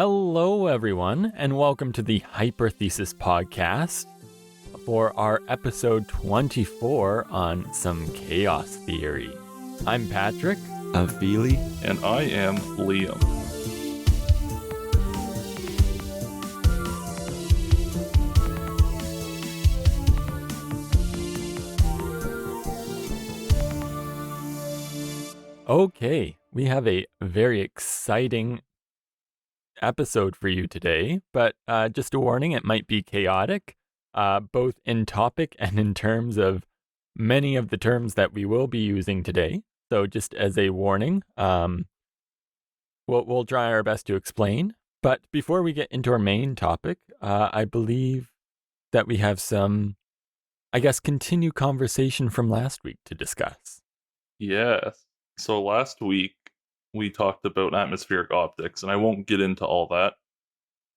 Hello, everyone, and welcome to the Hyperthesis podcast for our episode 24 on some chaos theory. I'm Patrick. I'm Pheely. And I am Liam. Okay, we have a very exciting episode for you today, but just a warning, it might be chaotic, both in topic and in terms of many of the terms that we will be using today. So just as a warning, we'll try our best to explain. But before we get into our main topic, I believe that we have some, continue conversation from last week to discuss. Yes. So last week we talked about atmospheric optics, and I won't get into all that.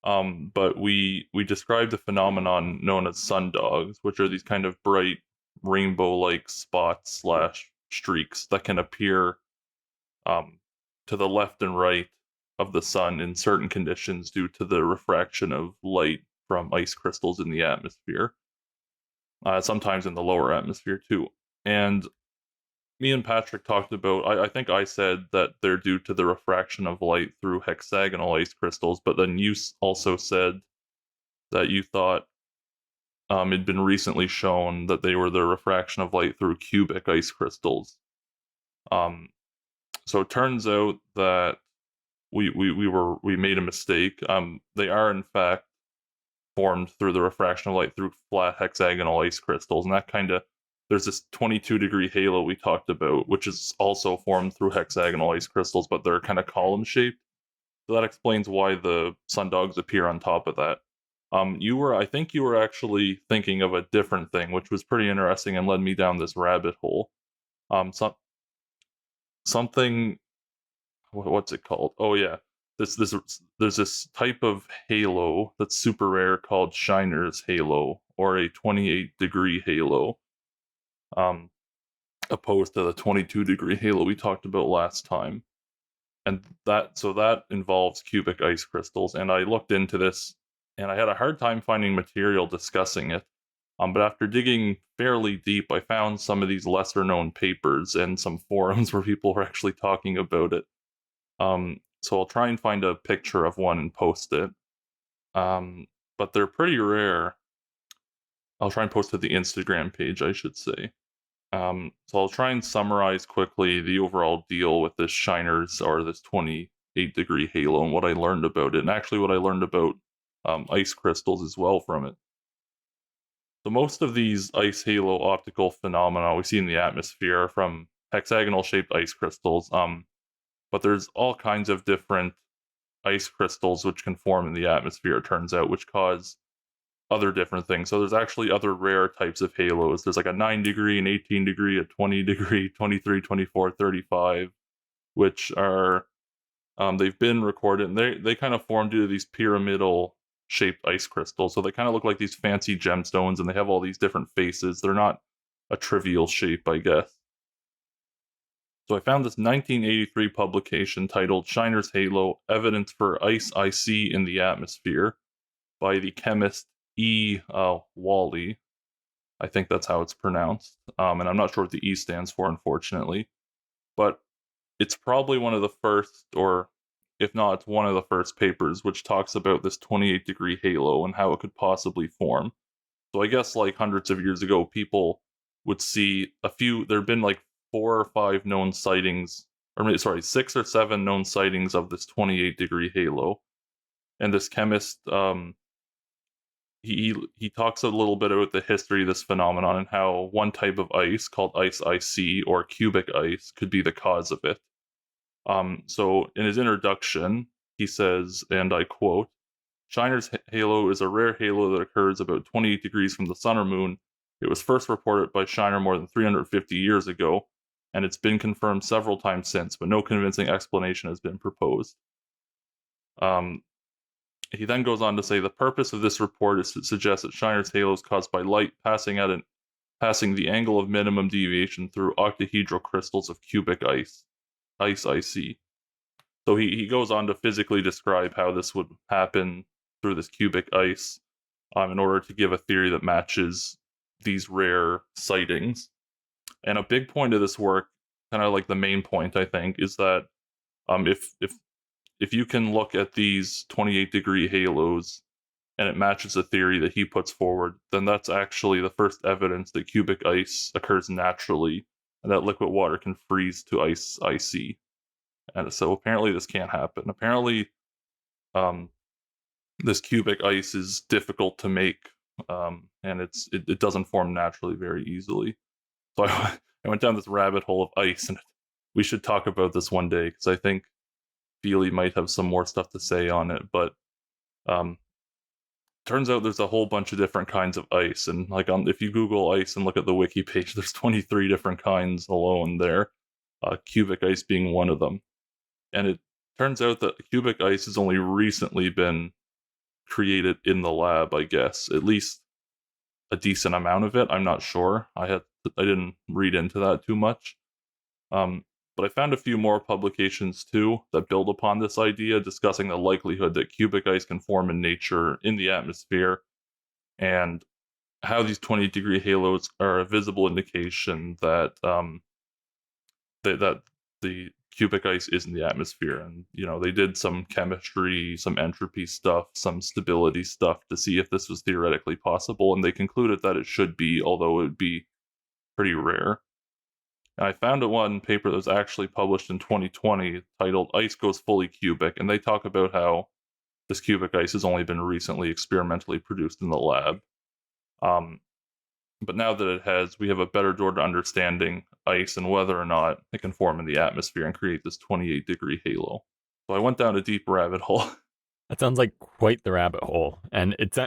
But we described a phenomenon known as sundogs, which are these kind of bright rainbow-like spots / streaks that can appear to the left and right of the sun in certain conditions due to the refraction of light from ice crystals in the atmosphere. Sometimes in the lower atmosphere too. And me and Patrick talked about, I think I said that they're due to the refraction of light through hexagonal ice crystals, but then you also said that you thought it'd been recently shown that they were the refraction of light through cubic ice crystals. So it turns out that we made a mistake. They are in fact formed through the refraction of light through flat hexagonal ice crystals, and that kind of, there's this 22-degree halo we talked about, which is also formed through hexagonal ice crystals, but they're kind of column-shaped. So that explains why the sundogs appear on top of that. I think you were actually thinking of a different thing, which was pretty interesting and led me down this rabbit hole. Something, what's it called? Oh yeah, there's this type of halo that's super rare called Shiner's halo, or a 28-degree halo. Opposed to the 22-degree halo we talked about last time. And that involves cubic ice crystals, and I looked into this, and I had a hard time finding material discussing it. But after digging fairly deep, I found some of these lesser-known papers and some forums where people were actually talking about it. So I'll try and find a picture of one and post it. But they're pretty rare. I'll try and post to the Instagram page, I should say. So I'll try and summarize quickly the overall deal with this Shiner's, or this 28-degree halo, and what I learned about it, and actually what I learned about ice crystals as well from it. So most of these ice halo optical phenomena we see in the atmosphere are from hexagonal-shaped ice crystals, but there's all kinds of different ice crystals which can form in the atmosphere, it turns out, which cause other different things. So there's actually other rare types of halos. There's like a 9-degree, an 18-degree, a 20-degree, 23, 24, 35, which are, they've been recorded, and they kind of form due to these pyramidal shaped ice crystals. So they kind of look like these fancy gemstones, and they have all these different faces. They're not a trivial shape, I guess. So I found this 1983 publication titled Shiner's Halo, Evidence for Ice IC in the Atmosphere by the chemist Wally. I think that's how it's pronounced. And I'm not sure what the E stands for, unfortunately. But it's probably one of the first, or if not, it's one of the first papers which talks about this 28-degree halo and how it could possibly form. So I guess like hundreds of years ago, people would see there have been like 4 or 5 known sightings, or sorry, 6 or 7 known sightings of this 28-degree halo. And this chemist, he talks a little bit about the history of this phenomenon and how one type of ice called ice IC, or cubic ice, could be the cause of it. So in his introduction, he says, and I quote, "Shiner's halo is a rare halo that occurs about 28 degrees from the sun or moon. It was first reported by Shiner more than 350 years ago, and it's been confirmed several times since, but no convincing explanation has been proposed." He then goes on to say, "The purpose of this report is to suggest that Shiner's halo is caused by light passing the angle of minimum deviation through octahedral crystals of cubic ice IC. So he goes on to physically describe how this would happen through this cubic ice, in order to give a theory that matches these rare sightings. And a big point of this work, kind of like the main point, I think, is that if you can look at these 28-degree halos and it matches the theory that he puts forward, then that's actually the first evidence that cubic ice occurs naturally and that liquid water can freeze to icy. And so apparently this can't happen. Apparently, um, this cubic ice is difficult to make, and it doesn't form naturally very easily. So I went down this rabbit hole of ice, and we should talk about this one day because I think Pheely might have some more stuff to say on it. But um, turns out there's a whole bunch of different kinds of ice, and like if you Google ice and look at the wiki page, there's 23 different kinds alone there. Cubic ice being one of them, and it turns out that cubic ice has only recently been created in the lab. I guess at least a decent amount of it. I'm not sure. I didn't read into that too much. But I found a few more publications too that build upon this idea, discussing the likelihood that cubic ice can form in nature in the atmosphere, and how these 20-degree halos are a visible indication that that the cubic ice is in the atmosphere. And they did some chemistry, some entropy stuff, some stability stuff to see if this was theoretically possible, and they concluded that it should be, although it would be pretty rare. And I found one paper that was actually published in 2020 titled "Ice Goes Fully Cubic," and they talk about how this cubic ice has only been recently experimentally produced in the lab. But now that we have a better door to understanding ice and whether or not it can form in the atmosphere and create this 28-degree halo. So I went down a deep rabbit hole. That sounds like quite the rabbit hole, and it's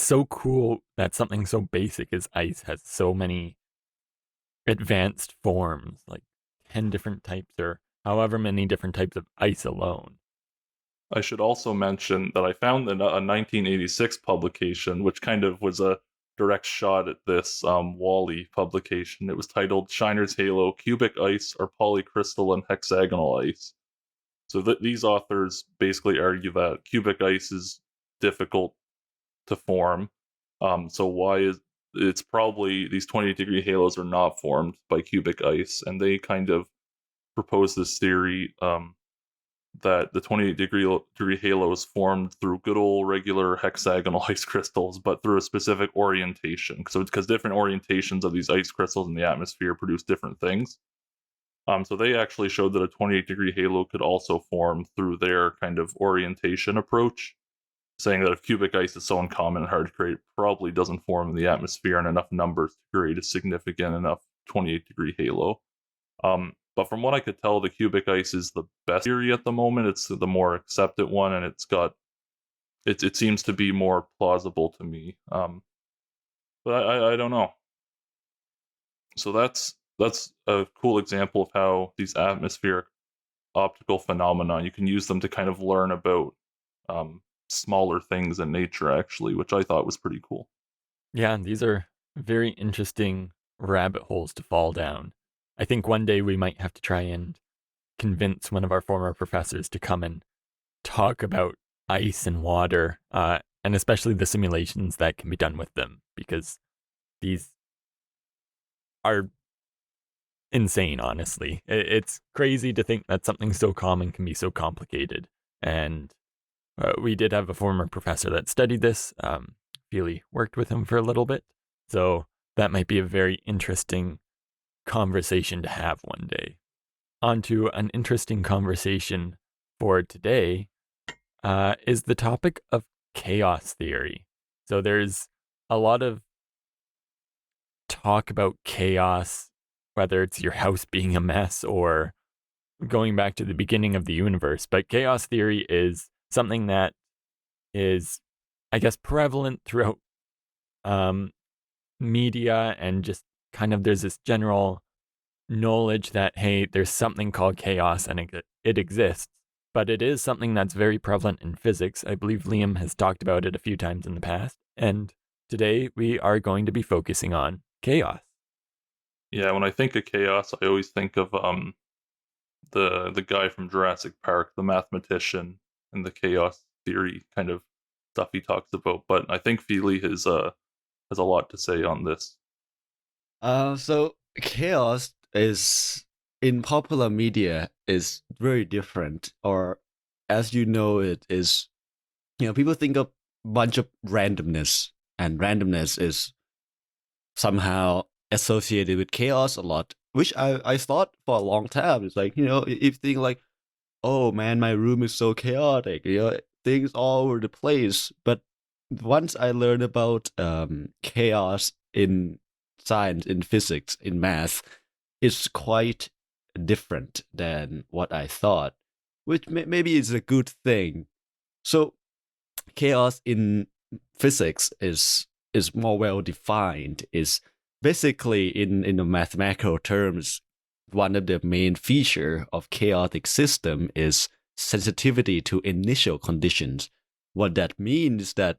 so cool that something so basic as ice has so many advanced forms, like 10 different types or however many different types of ice alone. I should also mention that I found in a 1986 publication, which kind of was a direct shot at this Wally publication. It was titled "Shiner's Halo: Cubic Ice or Polycrystalline Hexagonal Ice." So these authors basically argue that cubic ice is difficult to form. So why is it's probably these 20-degree halos are not formed by cubic ice, and they kind of propose this theory that the 28-degree halo is formed through good old regular hexagonal ice crystals, but through a specific orientation. So it's because different orientations of these ice crystals in the atmosphere produce different things. So they actually showed that a 28-degree halo could also form through their kind of orientation approach, saying that if cubic ice is so uncommon and hard to create, it probably doesn't form in the atmosphere in enough numbers to create a significant enough 28-degree halo. But from what I could tell, the cubic ice is the best theory at the moment. It's the more accepted one, and it seems to be more plausible to me. But I don't know. So that's a cool example of how these atmospheric optical phenomena, you can use them to kind of learn about smaller things in nature, actually, which I thought was pretty cool. Yeah, and these are very interesting rabbit holes to fall down. I think one day we might have to try and convince one of our former professors to come and talk about ice and water, and especially the simulations that can be done with them, because these are insane, honestly. It's crazy to think that something so common can be so complicated. And we did have a former professor that studied this. Pheely worked with him for a little bit. So that might be a very interesting conversation to have one day. On to an interesting conversation for today is the topic of chaos theory. So there's a lot of talk about chaos, whether it's your house being a mess or going back to the beginning of the universe. But chaos theory is something that is, I guess, prevalent throughout media, and just kind of there's this general knowledge that, hey, there's something called chaos and it exists. But it is something that's very prevalent in physics. I believe Liam has talked about it a few times in the past. And today we are going to be focusing on chaos. Yeah, when I think of chaos, I always think of the guy from Jurassic Park, the mathematician, and the chaos theory kind of stuff he talks about. But I think Pheely has a lot to say on this. So chaos is in popular media is very different, or as you know, it is, people think of bunch of randomness, and randomness is somehow associated with chaos a lot, which I thought for a long time. It's like, if you think like, oh man, my room is so chaotic, things all over the place. But once I learned about chaos in science, in physics, in math, it's quite different than what I thought, which maybe is a good thing. So chaos in physics is more well defined. Is basically in the mathematical terms, one of the main feature of chaotic system is sensitivity to initial conditions. What that means is that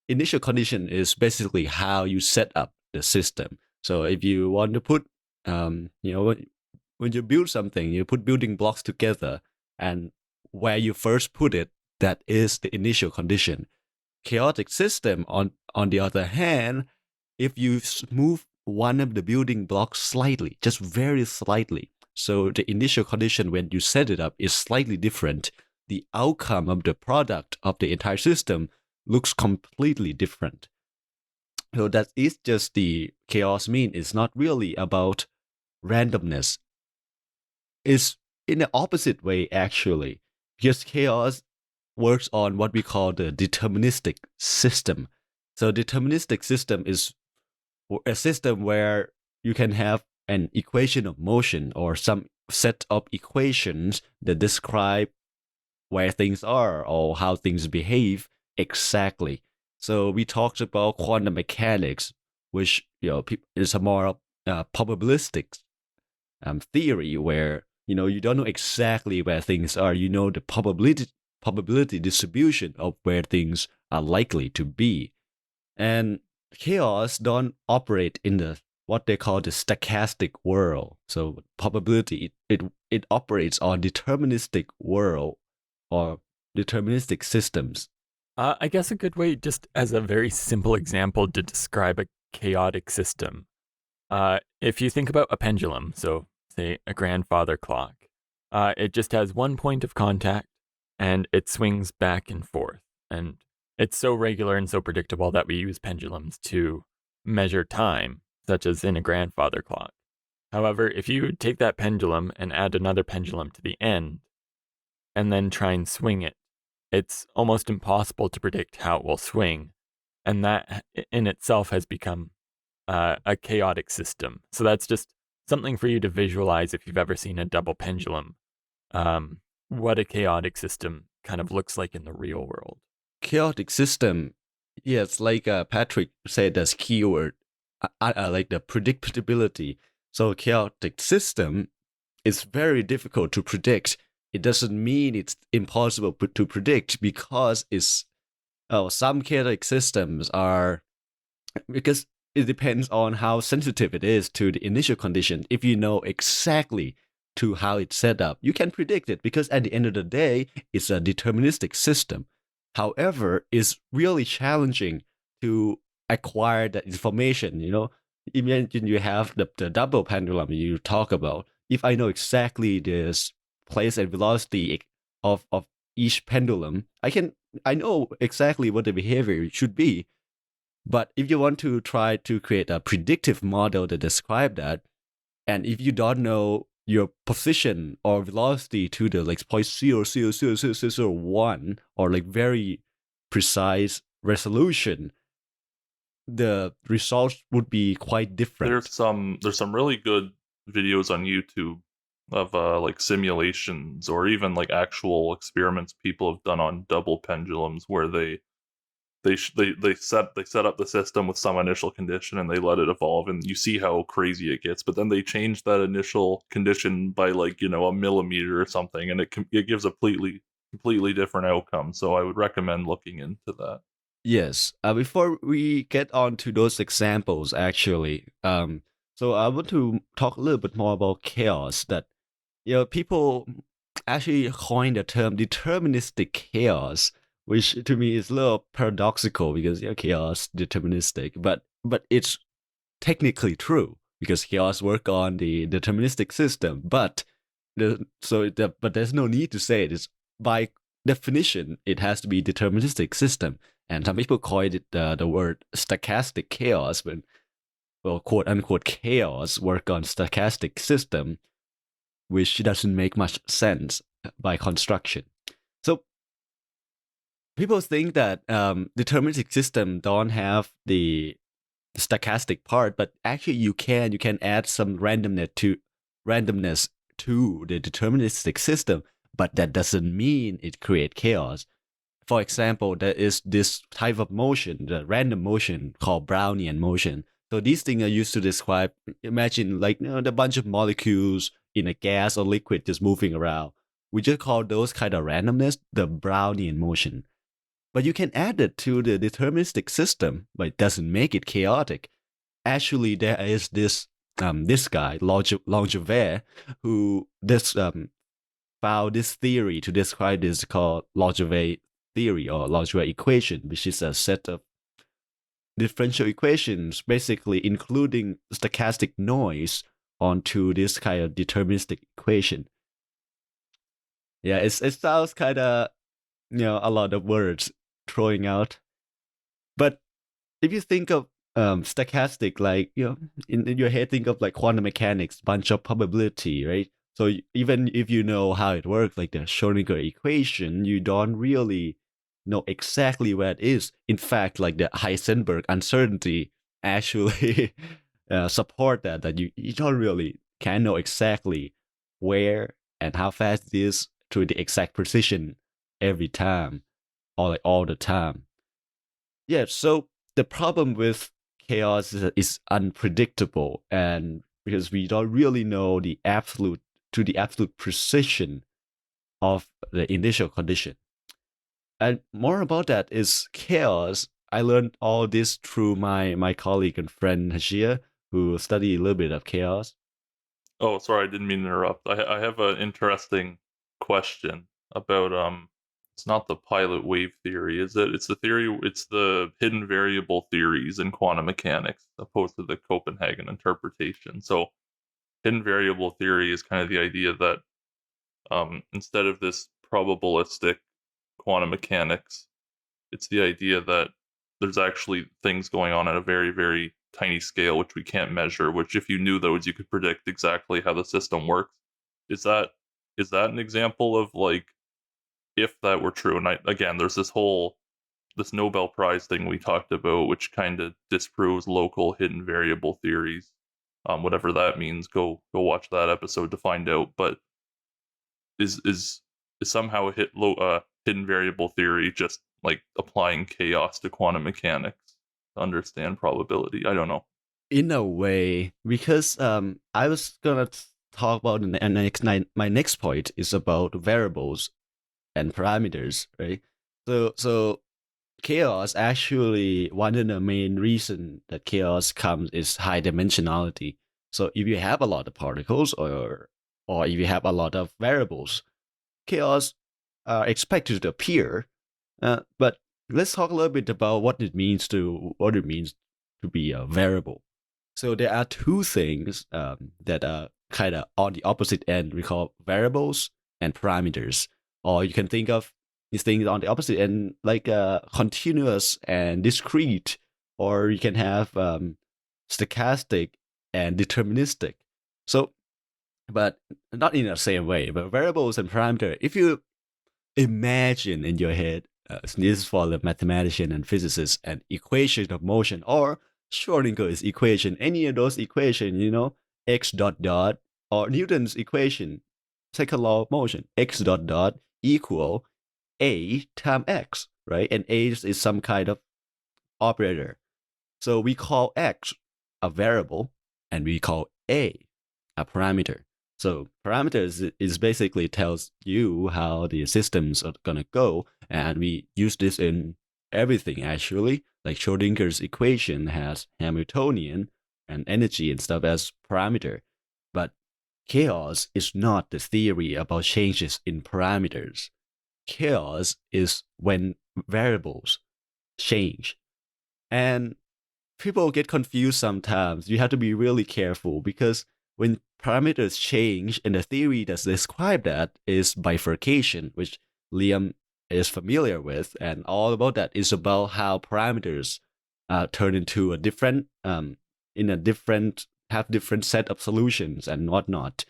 initial condition is basically how you set up the system. So if you want to put, when you build something, you put building blocks together, and where you first put it, that is the initial condition. Chaotic system, on the other hand, if you move one of the building blocks slightly, just very slightly, so the initial condition when you set it up is slightly different, the outcome of the product of the entire system looks completely different. So that is just the chaos mean. It's not really about randomness. It's in the opposite way, actually, because chaos works on what we call the deterministic system. So deterministic system is a system where you can have an equation of motion or some set of equations that describe where things are or how things behave exactly. So we talked about quantum mechanics, which is a more probabilistic theory where you don't know exactly where things are. You know the probability distribution of where things are likely to be. And chaos don't operate in the what they call the stochastic world. So probability it operates on deterministic world or deterministic systems. I guess a good way, just as a very simple example to describe a chaotic system, if you think about a pendulum, so say a grandfather clock, it just has one point of contact and it swings back and forth. And it's so regular and so predictable that we use pendulums to measure time, such as in a grandfather clock. However, if you take that pendulum and add another pendulum to the end, and then try and swing it, it's almost impossible to predict how it will swing. And that in itself has become a chaotic system. So that's just something for you to visualize if you've ever seen a double pendulum, what a chaotic system kind of looks like in the real world. Chaotic system, yes, like Patrick said, as keyword, like the predictability. So chaotic system is very difficult to predict. It doesn't mean it's impossible to predict because some chaotic systems are, because it depends on how sensitive it is to the initial condition. If you know exactly to how it's set up, you can predict it because at the end of the day, it's a deterministic system. However, it's really challenging to acquire that information. Imagine you have the double pendulum you talk about. If I know exactly this place and velocity of each pendulum, I know exactly what the behavior should be. But if you want to try to create a predictive model to describe that, and if you don't know your position or velocity to the like 0.0000001 or like very precise resolution, the results would be quite different. There's some really good videos on YouTube of like simulations or even like actual experiments people have done on double pendulums where they set up the system with some initial condition and they let it evolve and you see how crazy it gets, but then they change that initial condition by like a millimeter or something and it gives a completely different outcome. So I would recommend looking into that. Yes. Before we get on to those examples, actually, so I want to talk a little bit more about chaos. That People actually coined the term deterministic chaos, which to me is a little paradoxical because chaos deterministic, but it's technically true because chaos work on the deterministic system. But but there's no need to say it. It's by definition it has to be deterministic system, and some people call it the word stochastic chaos when quote unquote chaos work on stochastic system, which doesn't make much sense by construction. So people think that deterministic system don't have the stochastic part, but actually you can add some randomness to the deterministic system, but that doesn't mean it create chaos. For example, there is this type of motion, the random motion called Brownian motion. So these things are used to describe, imagine like the bunch of molecules in a gas or liquid just moving around. We just call those kind of randomness the Brownian motion. But you can add it to the deterministic system, but it doesn't make it chaotic. Actually, there is this guy, Langevin, who found this theory to describe this called Langevin theory or Langevin equation, which is a set of differential equations, basically including stochastic noise onto this kind of deterministic equation. Yeah, it sounds kind of a lot of words throwing out, but if you think of stochastic, like in your head, think of like quantum mechanics, bunch of probability, right? So even if you know how it works, like the Schrodinger equation, you don't really know exactly where it is. In fact, like the Heisenberg uncertainty actually support that you don't really can know exactly where and how fast it is to the exact precision every time or like all the time. Yeah, so the problem with chaos is that it's unpredictable, and because we don't really know the absolute precision of the initial condition. And more about that is chaos. I learned all this through my colleague and friend Hashia, who study a little bit of chaos. Oh, sorry, I didn't mean to interrupt. I have an interesting question about it's not the pilot wave theory, is it? It's the theory. It's the hidden variable theories in quantum mechanics, opposed to the Copenhagen interpretation. So, hidden variable theory is kind of the idea that instead of this probabilistic quantum mechanics, it's the idea that there's actually things going on at a very, very tiny scale which we can't measure, which if you knew those you could predict exactly how the system works. Is that an example of like if that were true? And again, there's this Nobel Prize thing we talked about, which kind of disproves local hidden variable theories. Whatever that means, go watch that episode to find out. But is somehow hidden variable theory just like applying chaos to quantum mechanics to understand probability? I don't know. In a way, because I was gonna talk about my next point is about variables and parameters, right? So chaos actually one of the main reason that chaos comes is high dimensionality. So if you have a lot of particles or if you have a lot of variables, chaos are expected to appear. But let's talk a little bit about what it means to be a variable. So there are two things that are kind of on the opposite end. We call variables and parameters, or you can think of these things on the opposite end like continuous and discrete, or you can have stochastic and deterministic. So, but not in the same way. But variables and parameter, if you imagine in your head, this is for the mathematician and physicist, an equation of motion or Schrodinger's equation, any of those equations, x dot dot, or Newton's equation, second law of motion, x dot dot equal a times x, right? And a is some kind of operator. So we call x a variable and we call a parameter. So parameters is basically tells you how the systems are gonna go, and we use this in everything actually. Like Schrodinger's equation has Hamiltonian and energy and stuff as parameter, but chaos is not the theory about changes in parameters. Chaos is when variables change. And people get confused sometimes. You have to be really careful because when parameters change, and the theory that describes that is bifurcation, which Liam is familiar with, and all about that is about how parameters turn into a different, have different set of solutions and whatnot.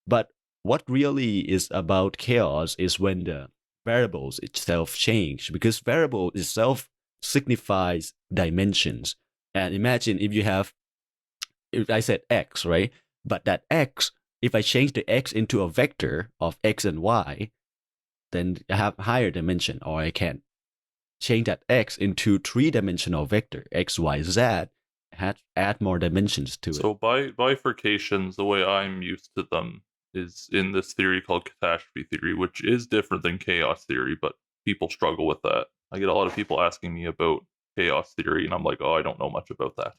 But what really is about chaos is when the variables itself change, because variable itself signifies dimensions. And imagine if I said x, right? But that x, if I change the x into a vector of x and y, then I have higher dimension, or I can change that x into three-dimensional vector, x, y, z, add more dimensions to it. So bifurcations, the way I'm used to them, is in this theory called catastrophe theory, which is different than chaos theory, but people struggle with that. I get a lot of people asking me about chaos theory, and I'm like, oh, I don't know much about that.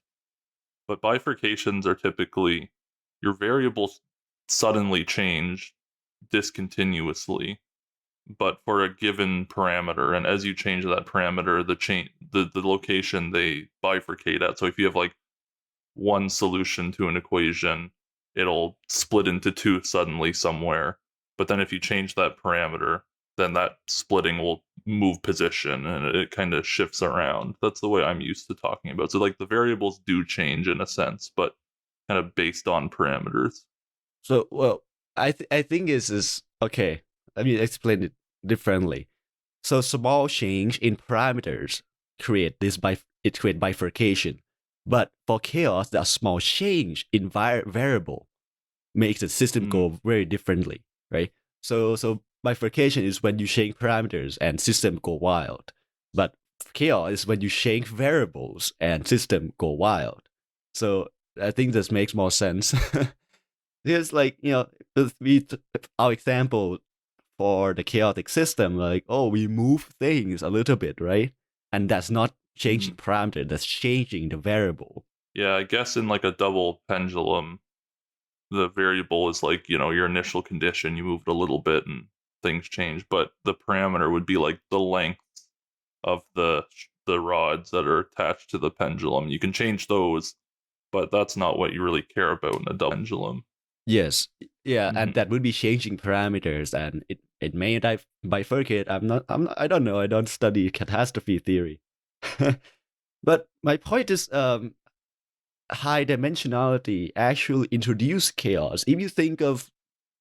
But bifurcations are typically your variables suddenly change discontinuously, but for a given parameter. And as you change that parameter, the location they bifurcate at. So if you have like one solution to an equation, it'll split into two suddenly somewhere. But then if you change that parameter, then that splitting will move position and it kind of shifts around. That's the way I'm used to talking about. So like the variables do change in a sense, but kind of based on parameters. So, well, I think is okay. Let me explain it differently. So small change in parameters create bifurcation. But for chaos, that small change in variable makes the system go very differently, right? So bifurcation is when you change parameters and system go wild. But chaos is when you change variables and system go wild. So I think this makes more sense. Here's like, our example for the chaotic system, like, oh, we move things a little bit, right? And that's not changing parameter, that's changing the variable. Yeah, I guess in like a double pendulum, the variable is like, your initial condition, you move it a little bit and things change, but the parameter would be like the length of the rods that are attached to the pendulum. You can change those, but that's not what you really care about in a double pendulum. Yes, yeah, and that would be changing parameters, and it may bifurcate. I don't know. I don't study catastrophe theory, but my point is, high dimensionality actually introduce chaos. If you think of,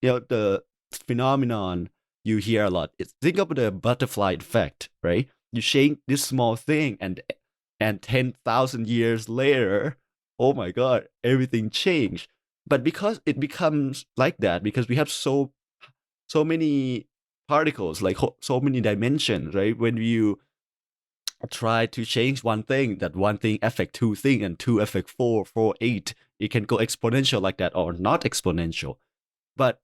the phenomenon you hear a lot, think of the butterfly effect, right? You change this small thing, and 10,000 years later, oh my god, everything changed. But because it becomes like that, because we have so many particles, like so many dimensions, right? When you try to change one thing, that one thing affect two things, and two affect four, four, eight. It can go exponential like that, or not exponential. But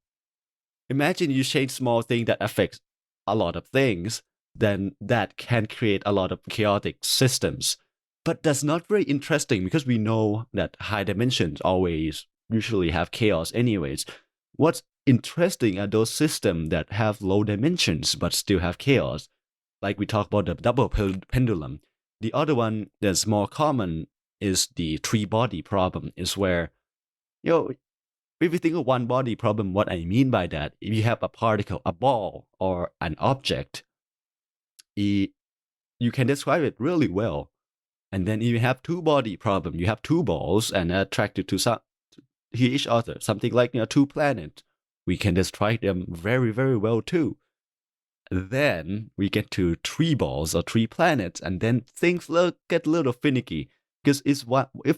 imagine you change small thing that affects a lot of things, then that can create a lot of chaotic systems. But that's not very interesting because we know that high dimensions always usually have chaos anyways. What's interesting are those systems that have low dimensions but still have chaos. Like we talked about the double pendulum. The other one that's more common is the three body problem, is where, if you think of one body problem, what I mean by that, if you have a particle, a ball, or an object, you can describe it really well. And then if you have two body problem, you have two balls and attracted to each other, something like two planets. We can describe them very, very well too. Then we get to three balls or three planets, and then things get a little finicky because if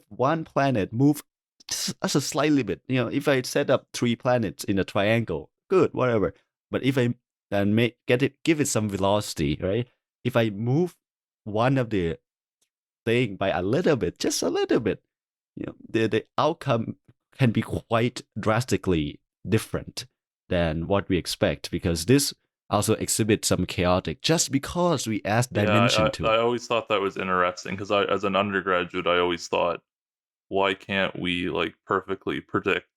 one planet moves just a slightly bit, if I set up three planets in a triangle, good, whatever. But if I then give it some velocity, right? If I move one of the thing by a little bit, just a little bit, the outcome can be quite drastically different than what we expect, because this also exhibits some chaotic just because we add dimension to it. I always thought that was interesting because as an undergraduate, I always thought, why can't we like perfectly predict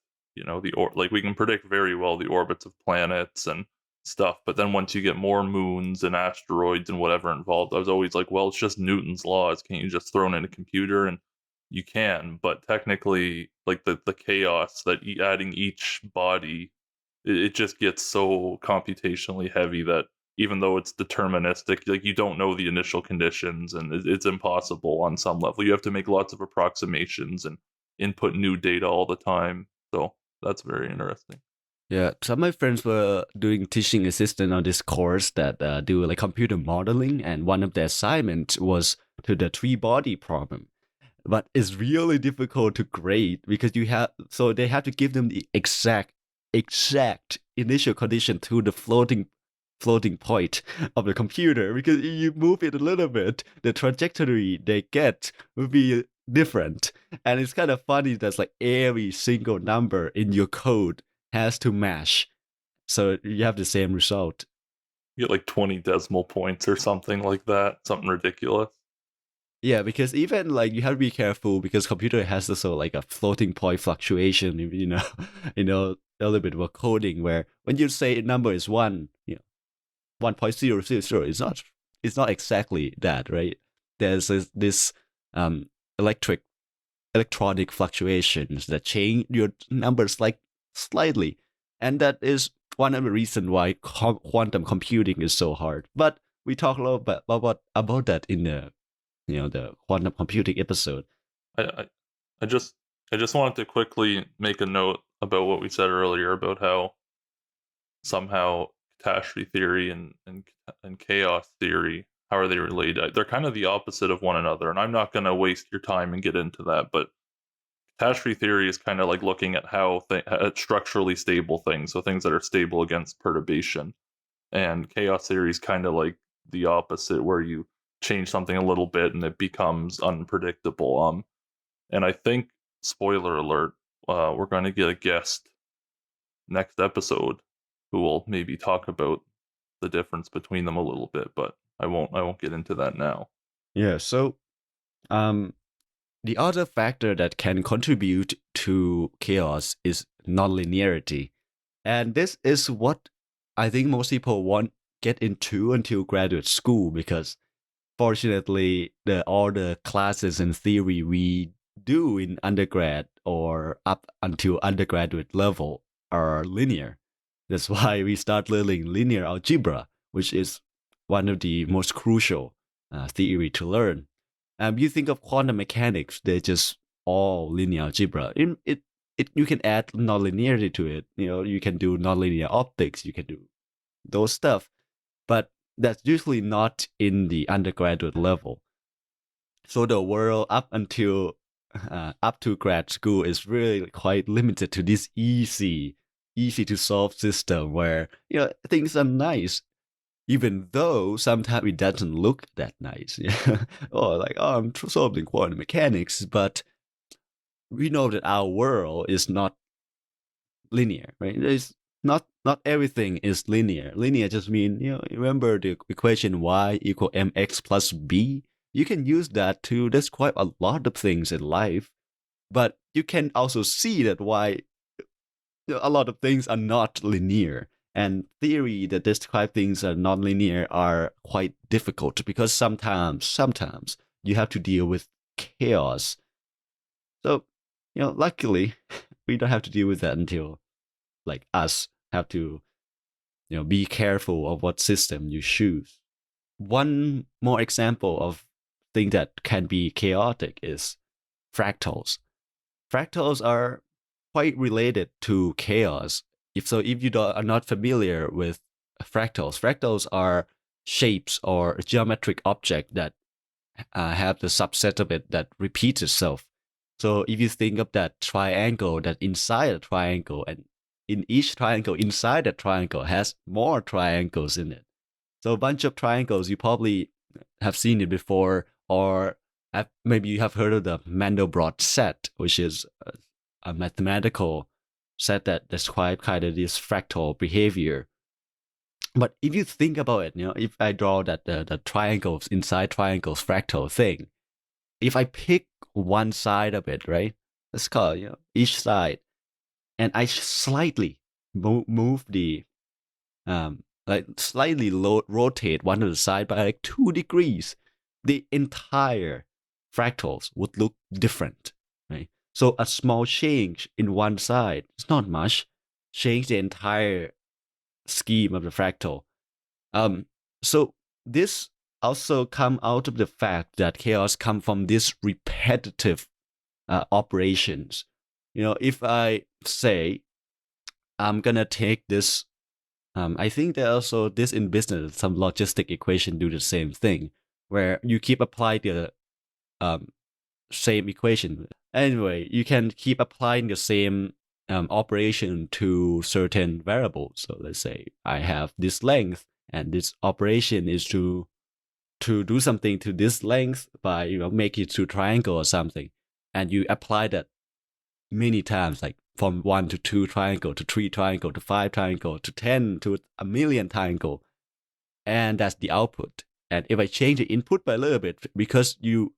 like we can predict very well the orbits of planets and stuff. But then once you get more moons and asteroids and whatever involved, I was always like, well, it's just Newton's laws. Can't you just throw it in a computer? And you can, but technically, like the chaos that adding each body, it just gets so computationally heavy that even though it's deterministic, like you don't know the initial conditions, and it's impossible on some level. You have to make lots of approximations and input new data all the time. So that's very interesting. Yeah, some of my friends were doing teaching assistant on this course that do like computer modeling, and one of the assignments was to the three body problem. But it's really difficult to grade because they have to give them the exact initial condition to the floating point of the computer, because if you move it a little bit, the trajectory they get will be different. And it's kind of funny that like every single number in your code has to match, so you have the same result. You get like 20 decimal points or something like that, something ridiculous. Yeah, because even like you have to be careful because computer has also like a floating point fluctuation. A little bit of coding where when you say a number is 1.000, it's not exactly that, right? There's this electronic fluctions that change your numbers like slightly, and that is one of the reasons why quantum computing is so hard. But we talk a little bit about that in the quantum computing episode. I, I just wanted to quickly make a note about what we said earlier about how somehow catastrophe theory and chaos theory, how are they related? They're kind of the opposite of one another, and I'm not going to waste your time and get into that. But catastrophe theory is kind of like looking at how at structurally stable things, so things that are stable against perturbation, and chaos theory is kind of like the opposite, where you change something a little bit and it becomes unpredictable. And I think, spoiler alert, we're going to get a guest next episode who will maybe talk about the difference between them a little bit, but I won't get into that now. Yeah, so the other factor that can contribute to chaos is nonlinearity. And this is what I think most people won't get into until graduate school, because fortunately all the classes and theory we do in undergrad or up until undergraduate level are linear. That's why we start learning linear algebra, which is one of the most crucial theory to learn. You think of quantum mechanics, they're just all linear algebra. You can add nonlinearity to it. You can do nonlinear optics, you can do those stuff, but that's usually not in the undergraduate level. So the world up to grad school is really quite limited to this easy to solve system where things are nice, even though sometimes it doesn't look that nice. I'm solving quantum mechanics, but we know that our world is not linear, right? There's not everything is linear. Linear just mean, remember the equation y equal mx plus b? You can use that to describe a lot of things in life, but you can also see that why a lot of things are not linear. And theory that describe things are non-linear are quite difficult because sometimes you have to deal with chaos. So, luckily, we don't have to deal with that until like us have to, be careful of what system you choose. One more example of thing that can be chaotic is fractals. Fractals are quite related to chaos. If you are not familiar with fractals are shapes or geometric object that have the subset of it that repeats itself. So if you think of that triangle, that inside a triangle, and in each triangle inside that triangle has more triangles in it. So a bunch of triangles, you probably have seen it before, or maybe you have heard of the Mandelbrot set, which is a mathematical set that describes kind of this fractal behavior. But if you think about it, if I draw that the triangles inside triangles fractal thing, if I pick one side of it, right? Let's call each side. and I slightly move the like slightly rotate one to the side by like 2 degrees, the entire fractals would look different, right? So a small change in one side, it's not much, change the entire scheme of the fractal. So this also come out of the fact that chaos come from this repetitive operations. If I say I'm gonna take this, I think there also this in business, some logistic equation do the same thing, where you keep applying the um, same equation. Anyway, you can keep applying the same operation to certain variables. So let's say I have this length, and this operation is to do something to this length by make it to triangle or something, and you apply that many times, like from 1 to 2 triangle to 3 triangle to 5 triangle to 10 to a million triangle, and that's the output. And if I change the input by a little bit, because you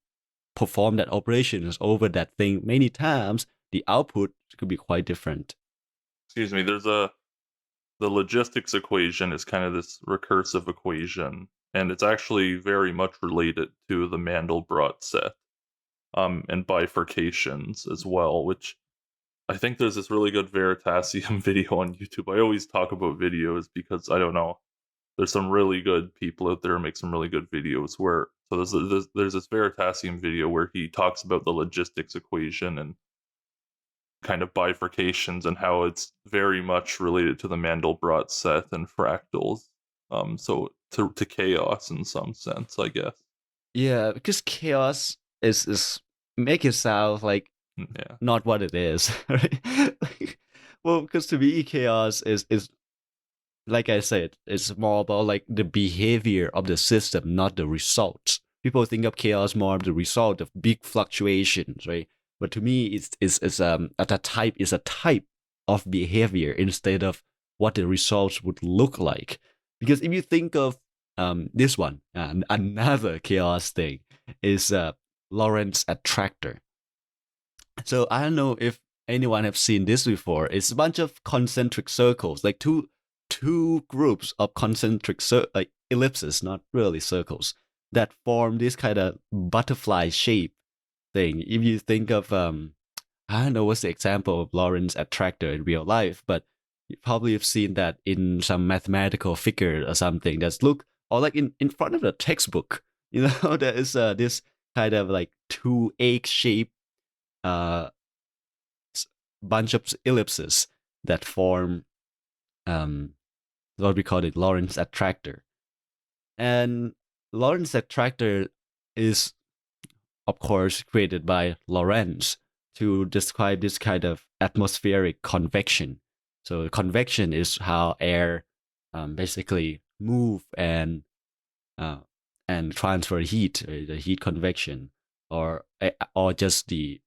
perform that operations over that thing many times, the output could be quite different. Excuse me, the logistics equation is kind of this recursive equation, and it's actually very much related to the Mandelbrot set, and bifurcations as well, which I think there's this really good Veritasium video on YouTube. I always talk about videos because I don't know. There's some really good people out there who make some really good videos where so there's this Veritasium video where he talks about the logistics equation and kind of bifurcations and how it's very much related to the Mandelbrot set and fractals. So to chaos in some sense, I guess. Yeah, because chaos is make it sound like Yeah. not what it is, right? Well, because to me, chaos is like I said, it's more about like the behavior of the system, not the results. People think of chaos more of the result of big fluctuations, right? But to me, it's a type is a type of behavior instead of what the results would look like. Because if you think of this one, another chaos thing is Lorentz attractor. So I don't know if anyone have seen this before. It's a bunch of concentric circles, like two groups of concentric like ellipses, not really circles, that form this kind of butterfly shape thing. If you think of I don't know what's the example of Lorentz attractor in real life, but you probably have seen that in some mathematical figure or something that's look or like in front of the textbook. There is this kind of like two egg shaped uh bunch of ellipses that form what we call it Lorentz attractor. And Lorentz attractor is, of course, created by Lorentz to describe this kind of atmospheric convection. So convection is how air basically move uh, and transfer heat, the heat convection, or just the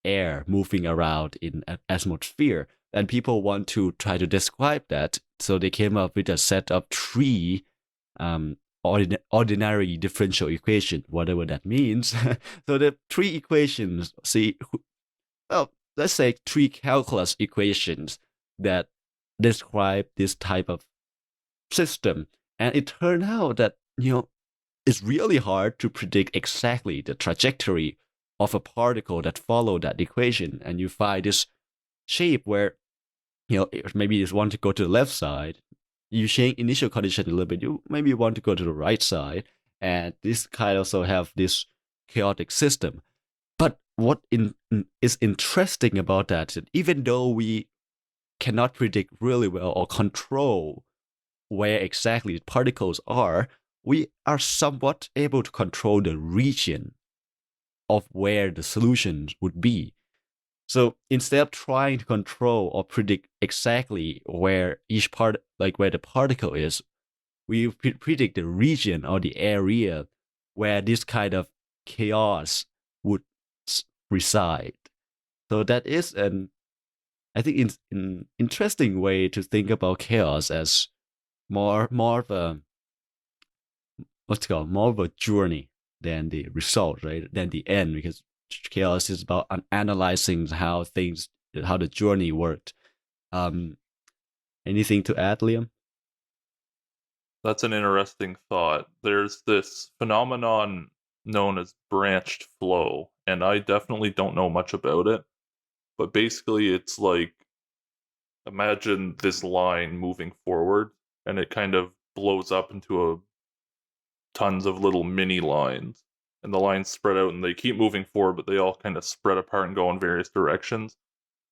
air moving around in an atmosphere. And people want to try to describe that, so they came up with a set of three ordinary differential equation, whatever that means. So the three equations, let's say three calculus equations that describe this type of system. And it turned out that, it's really hard to predict exactly the trajectory of a particle that follow that equation. And you find this shape where, maybe you want to go to the left side, you change initial condition a little bit, you maybe want to go to the right side, and this kind of also have this chaotic system. But what is interesting about that, even though we cannot predict really well or control where exactly the particles are, we are somewhat able to control the region of where the solutions would be. So instead of trying to control or predict exactly where each part, like where the particle is, we predict the region or the area where this kind of chaos would reside. So that is I think, an interesting way to think about chaos as more of a more of a journey than the result, right? Than the end, because chaos is about analyzing how things the journey worked. Um, Anything to add, Liam? That's an interesting thought. There's this phenomenon known as branched flow, and I definitely don't know much about it. But basically, it's like imagine this line moving forward, and it kind of blows up into a tons of little mini lines, and the lines spread out, and they keep moving forward, but they all kind of spread apart and go in various directions.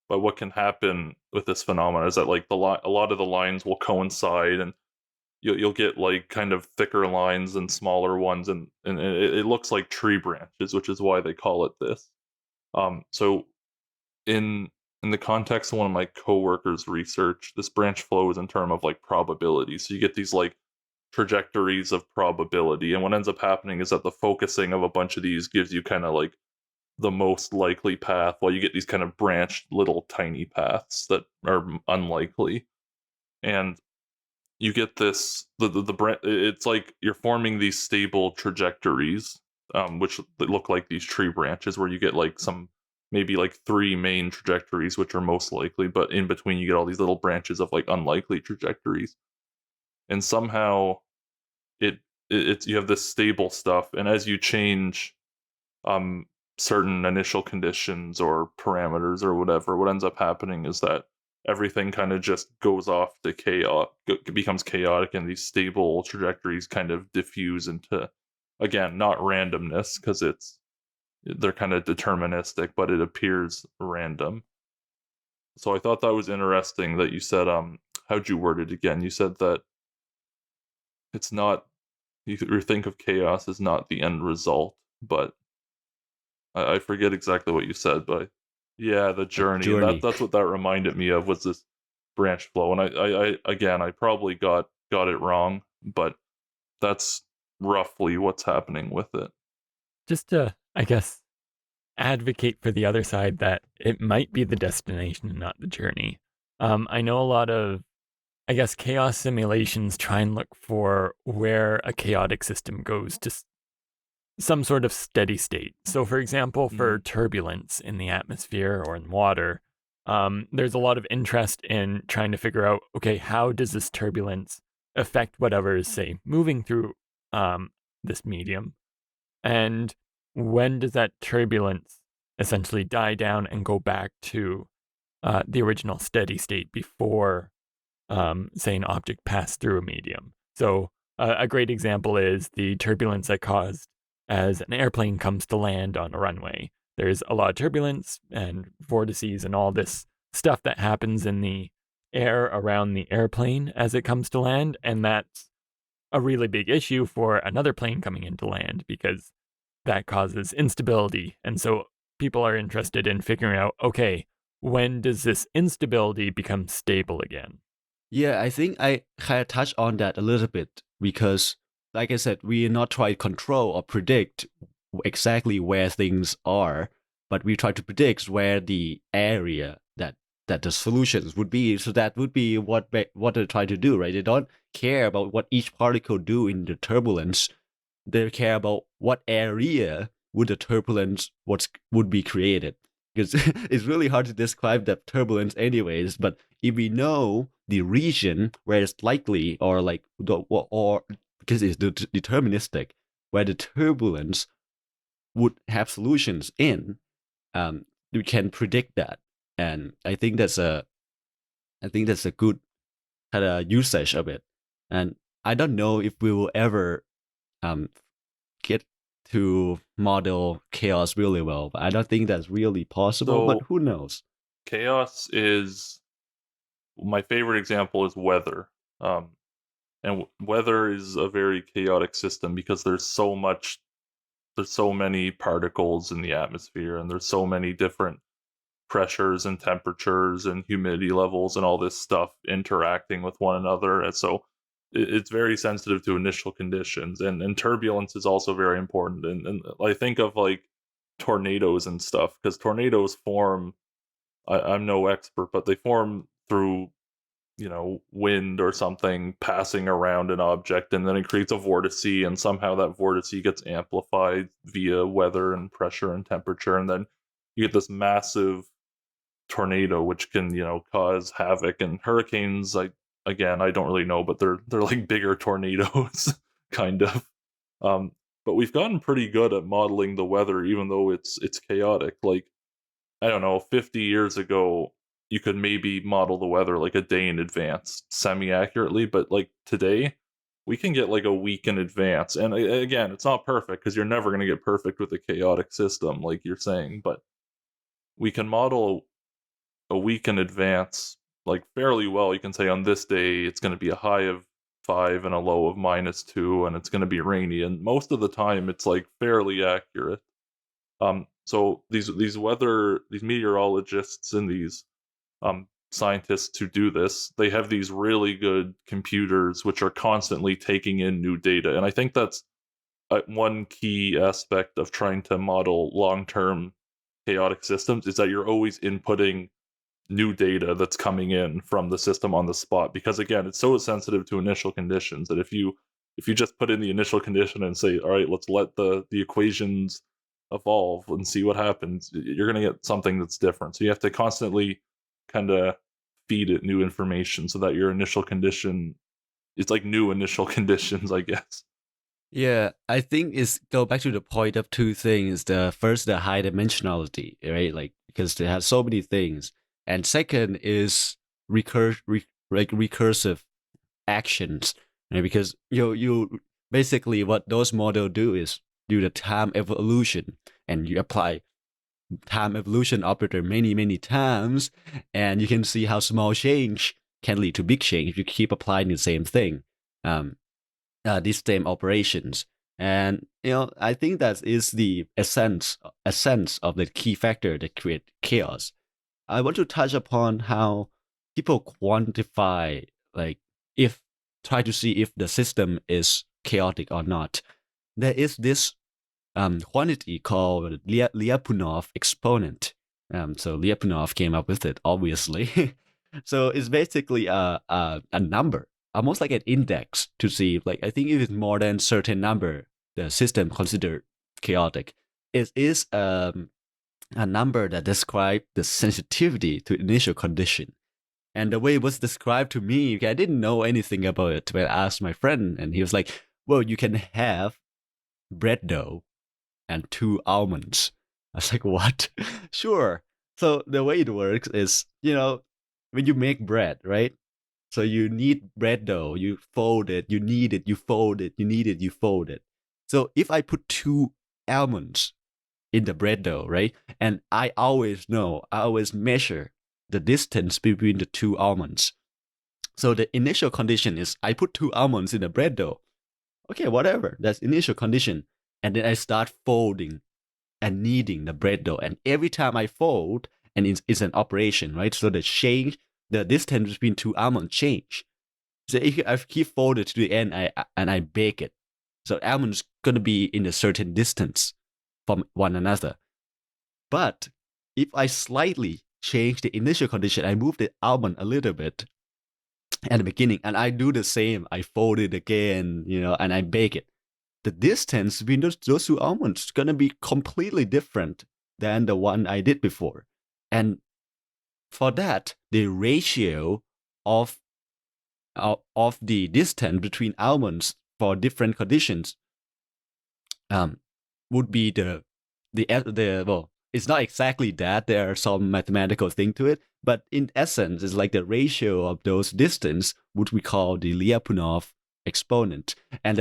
But what can happen with this phenomenon is that like a lot of the lines will coincide, and you'll get like kind of thicker lines and smaller ones, and it looks like tree branches, which is why they call it this. So in in the context of one of my coworkers' research, this branch flow is in terms of like probability. So you get these like trajectories of probability, and what ends up happening is that the focusing of a bunch of these gives you kind of like the most likely path, while you get these kind of branched little tiny paths that are unlikely. And you get this it's like you're forming these stable trajectories, which look like these tree branches, where you get like some maybe like three main trajectories which are most likely, but in between you get all these little branches of like unlikely trajectories. And somehow it it's you have this stable stuff, and as you change um certain initial conditions or parameters or whatever, what ends up happening is that everything kind of just goes off to chaos, becomes chaotic, and these stable trajectories kind of diffuse into, again, not randomness, because they're kind of deterministic, but it appears random. So I thought that was interesting that you said, how'd you word it again? You said that it's not, you think of chaos as not the end result, but I forget exactly what you said, but yeah, the journey. Journey. That's what that reminded me of, was this branch flow. And I again, I probably got it wrong, but that's roughly what's happening with it. Just to, I guess, advocate for the other side that it might be the destination and not the journey. I know a lot of, I guess, chaos simulations try and look for where a chaotic system goes to some sort of steady state. So, for example, for turbulence in the atmosphere or in water, there's a lot of interest in trying to figure out, okay, how does this turbulence affect whatever is, say, moving through this medium? And when does that turbulence essentially die down and go back to the original steady state before, say, an object passed through a medium? So, a great example is the turbulence that caused as an airplane comes to land on a runway. There's a lot of turbulence and vortices and all this stuff that happens in the air around the airplane as it comes to land. And that's a really big issue for another plane coming into land because that causes instability. And so people are interested in figuring out, okay, when does this instability become stable again? Yeah, I think I kind of touched on that a little bit because, like I said, we are not trying to control or predict exactly where things are, but we try to predict where the area that the solutions would be. So that would be what they try to do, right? They don't care about what each particle do in the turbulence. They care about what area would the turbulence would be created. Because it's really hard to describe that turbulence anyways, but if we know the region where it's likely, or like or because it's deterministic, where the turbulence would have solutions in, we can predict that. And I think that's a good kind of usage of it. And I don't know if we will ever um, get to model chaos really well, but I don't think that's really possible. But So who knows? chaos is, my favorite example is weather. And weather is a very chaotic system because there's so many particles in the atmosphere, and there's so many different pressures and temperatures and humidity levels and all this stuff interacting with one another. And so it's very sensitive to initial conditions, and turbulence is also very important. And I think of like tornadoes and stuff, because tornadoes form, I'm no expert, but they form through, wind or something passing around an object, and then it creates a vortice, and somehow that vortice gets amplified via weather and pressure and temperature, and then you get this massive tornado, which can cause havoc, and hurricanes. I don't really know, but they're like bigger tornadoes, kind of. Um, but we've gotten pretty good at modeling the weather, even though it's chaotic. Like, I don't know, 50 years ago, you could maybe model the weather like a day in advance, semi accurately. But like today, we can get like a week in advance. And again, it's not perfect because you're never going to get perfect with a chaotic system, like you're saying. But we can model a week in advance, like fairly well. You can say on this day, it's going to be a high of 5 and a low of -2, and it's going to be rainy. And most of the time, it's like fairly accurate. So these meteorologists and these scientists who do this, they have these really good computers which are constantly taking in new data, and I think that's one key aspect of trying to model long-term chaotic systems is that you're always inputting new data that's coming in from the system on the spot, because again, it's so sensitive to initial conditions that if you just put in the initial condition and say, all right, let's let the equations evolve and see what happens, you're going to get something that's different. So you have to constantly kind of feed it new information so that your initial condition is like new initial conditions, I guess. Yeah, I think it's go back to the point of two things. The first, the high dimensionality, right? Like because they have so many things, and second is recursive actions, right? Because you basically what those models do is do the time evolution, and you apply time evolution operator many times, and you can see how small change can lead to big change if you keep applying the same thing. These same operations. And I think that is the essence of the key factor that create chaos. I want to touch upon how people quantify, like, if try to see if the system is chaotic or not. There is this quantity called Lyapunov exponent. So Lyapunov came up with it, obviously. So it's basically a number, almost like an index to see, like, I think if it's more than certain number, the system considered chaotic. It is a number that describes the sensitivity to initial condition. And the way it was described to me, I didn't know anything about it, but I asked my friend, and he was like, well, you can have bread dough and 2 almonds. I was like, what? Sure. So the way it works is, when you make bread, right? So you need bread dough, you fold it, you knead it, you fold it, you knead it, you fold it. So if I put 2 almonds in the bread dough, right? And I always measure the distance between the 2 almonds. So the initial condition is I put 2 almonds in the bread dough. Okay, whatever. That's initial condition. And then I start folding and kneading the bread dough. And every time I fold, and it's an operation, right? So the distance between 2 almonds change. So if I keep folded to the end, I bake it. So almonds gonna be in a certain distance from one another. But if I slightly change the initial condition, I move the almond a little bit at the beginning, and I do the same. I fold it again, and I bake it. The distance between those 2 almonds is gonna be completely different than the one I did before. And for that, the ratio of the distance between almonds for different conditions would be the well, it's not exactly that. There are some mathematical thing to it, but in essence, it's like the ratio of those distance, which we call the Lyapunov exponent. And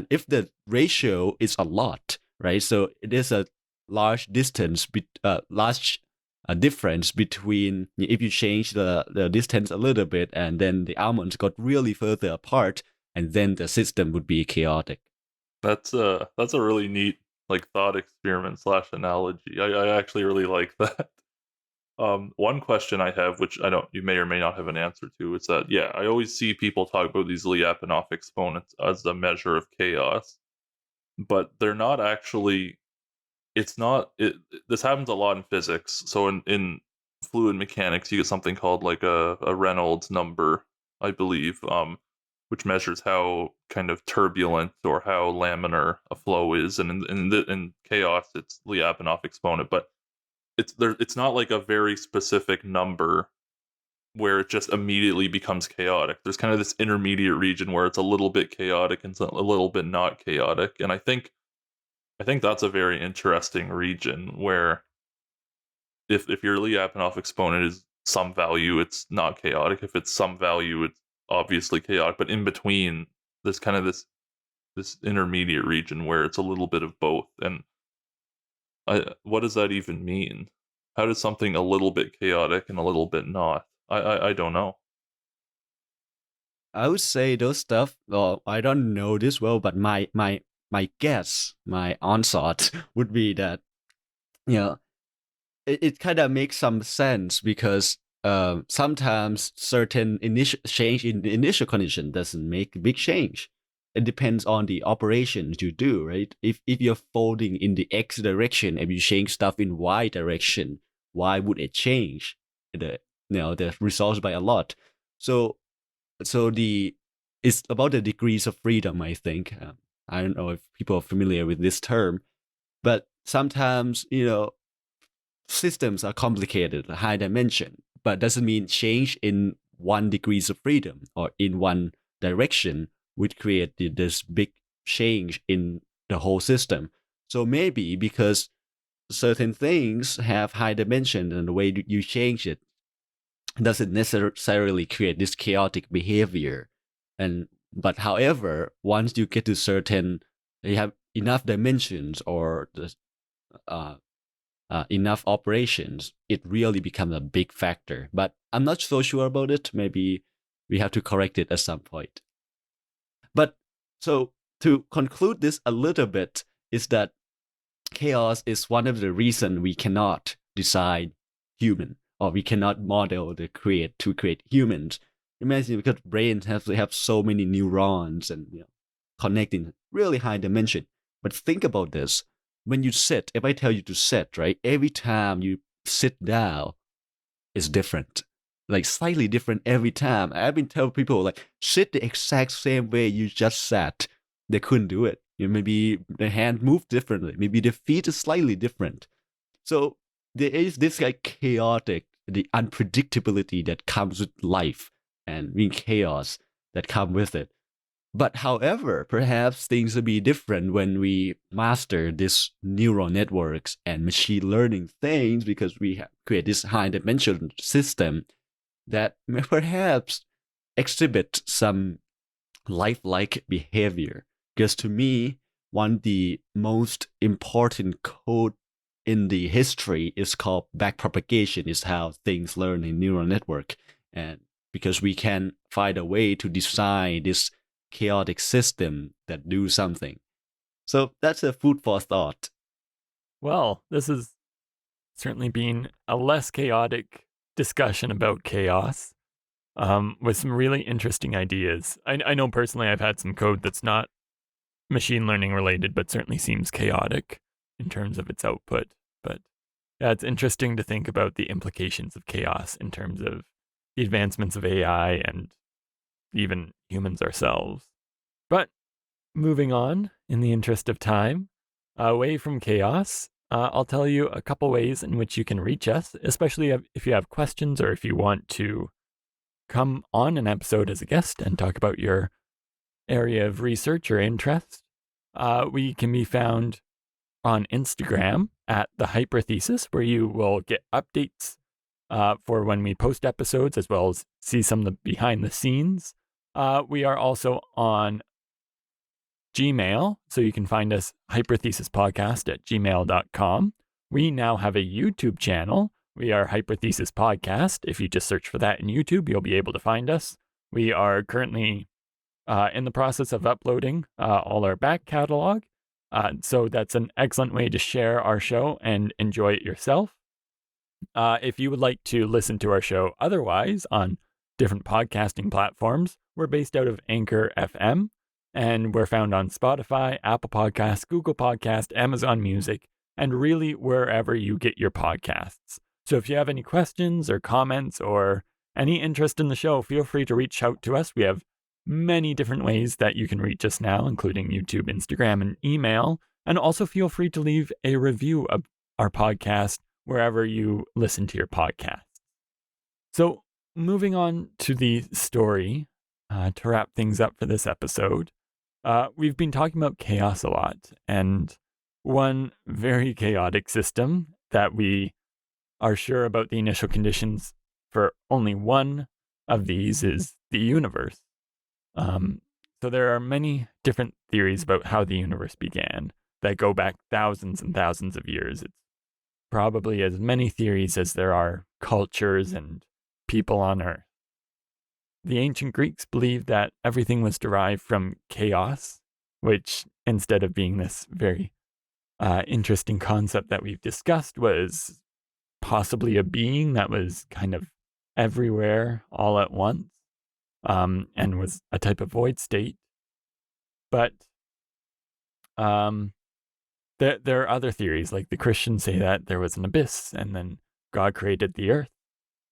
if the ratio is a lot, right? So it is a large distance, large difference between if you change the distance a little bit, and then the almonds got really further apart, and then the system would be chaotic. That's a really neat like thought experiment / analogy. I actually really like that. One question I have, which you may or may not have an answer to, is that yeah, I always see people talk about these Lyapunov exponents as a measure of chaos, but they're not actually. It's not. This happens a lot in physics. So in fluid mechanics, you get something called like a Reynolds number, I believe, which measures how kind of turbulent or how laminar a flow is, and in chaos, it's Lyapunov exponent. But it's not like a very specific number where it just immediately becomes chaotic. There's kind of this intermediate region where it's a little bit chaotic and a little bit not chaotic. And I think that's a very interesting region where if your Lyapunov exponent is some value, it's not chaotic. If it's some value, it's obviously chaotic. But in between, there's kind of this intermediate region where it's a little bit of both. And what does that even mean? How does something a little bit chaotic and a little bit not? I don't know. I would say those stuff. Well, I don't know this well, but my guess, my onslaught would be that it kind of makes some sense because sometimes certain initial change in the initial condition doesn't make a big change. It depends on the operations you do, right? If you're folding in the x direction and you change stuff in y direction, why would it change the results by a lot? So it's about the degrees of freedom, I think. I don't know if people are familiar with this term, but sometimes systems are complicated, high dimension, but doesn't mean change in 1 degrees of freedom or in one direction would create this big change in the whole system. So maybe because certain things have high dimension and the way you change it doesn't necessarily create this chaotic behavior. But however, once you get to certain, you have enough dimensions or enough operations, it really becomes a big factor. But I'm not so sure about it. Maybe we have to correct it at some point. But so to conclude this a little bit is that chaos is one of the reasons we cannot decide human, or we cannot model to create humans. Imagine, because brains have so many neurons and connecting really high dimension. But think about this. When you sit, if I tell you to sit, right, every time you sit down is different, like slightly different every time. I've been telling people, like, sit the exact same way you just sat. They couldn't do it. Maybe the hand moved differently. Maybe the feet is slightly different. So there is this like chaotic, the unpredictability that comes with life and being chaos that come with it. But however, perhaps things will be different when we master these neural networks and machine learning things, because we have create this high dimension system that may perhaps exhibit some lifelike behavior. Because to me, one of the most important code in the history is called backpropagation, is how things learn in neural network. And because we can find a way to design this chaotic system that do something. So that's a food for thought. Well, this has certainly been a less chaotic discussion about chaos, with some really interesting ideas. I know personally I've had some code that's not machine learning related, but certainly seems chaotic in terms of its output. But yeah, it's interesting to think about the implications of chaos in terms of the advancements of AI and even humans ourselves. But moving on, in the interest of time, away from chaos, I'll tell you a couple ways in which you can reach us, especially if you have questions or if you want to come on an episode as a guest and talk about your area of research or interest. We can be found on Instagram at the Hyperthesis, where you will get updates for when we post episodes, as well as see some of the behind the scenes. We are also on Gmail, so you can find us hyperthesispodcast@gmail.com. We now have a YouTube channel. We are Hyperthesis Podcast. If you just search for that in YouTube, you'll be able to find us. We are currently in the process of uploading all our back catalog. So that's an excellent way to share our show and enjoy it yourself. If you would like to listen to our show otherwise on different podcasting platforms, we're based out of Anchor FM, and we're found on Spotify, Apple Podcasts, Google Podcasts, Amazon Music, and really wherever you get your podcasts. So if you have any questions or comments or any interest in the show, feel free to reach out to us. We have many different ways that you can reach us now, including YouTube, Instagram, and email. And also feel free to leave a review of our podcast wherever you listen to your podcast. So, moving on to the story to wrap things up for this episode, we've been talking about chaos a lot, and one very chaotic system that we are sure about the initial conditions for only one of these is the universe. So there are many different theories about how the universe began that go back thousands and thousands of years. It's probably as many theories as there are cultures and people on Earth. The ancient Greeks believed that everything was derived from chaos, which, instead of being this very interesting concept that we've discussed, was possibly a being that was kind of everywhere all at once, and was a type of void state. But there are other theories, like the Christians say that there was an abyss and then God created the earth.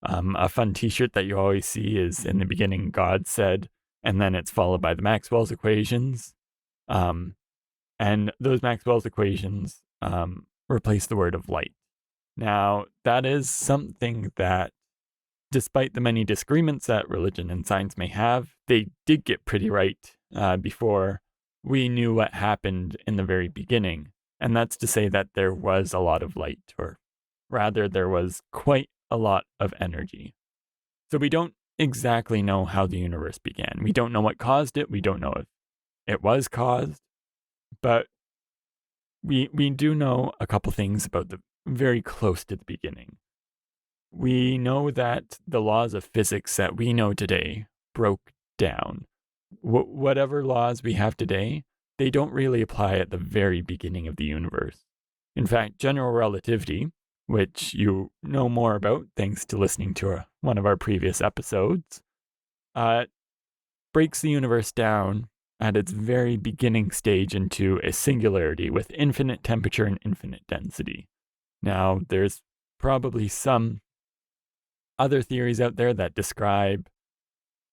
A fun t-shirt that you always see is, in the beginning, God said, and then it's followed by the Maxwell's equations. And those Maxwell's equations replace the word of light. Now, that is something that, despite the many disagreements that religion and science may have, they did get pretty right before we knew what happened in the very beginning. And that's to say that there was a lot of light, or rather, there was quite a lot of energy. So we don't exactly know how the universe began. We don't know what caused it. We don't know if it was caused. But we do know a couple things about the very close to the beginning. We know that the laws of physics that we know today broke down. Whatever laws we have today, they don't really apply at the very beginning of the universe. In fact, general relativity, which you know more about thanks to listening to one of our previous episodes, breaks the universe down at its very beginning stage into a singularity with infinite temperature and infinite density. Now, there's probably some other theories out there that describe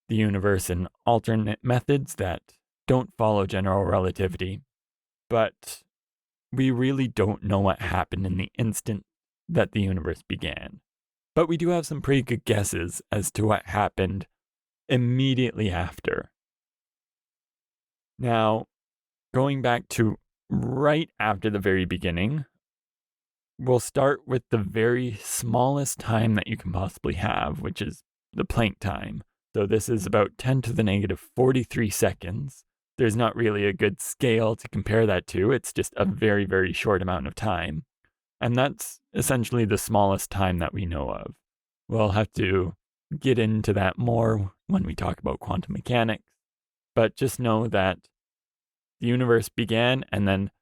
the universe in alternate methods that don't follow general relativity, but we really don't know what happened in the instant that the universe began. But we do have some pretty good guesses as to what happened immediately after. Now, going back to right after the very beginning, we'll start with the very smallest time that you can possibly have, which is the Planck time. So this is about 10 to the negative 43 seconds. There's not really a good scale to compare that to. It's just a very, very short amount of time. And that's essentially the smallest time that we know of. We'll have to get into that more when we talk about quantum mechanics. But just know that the universe began, and then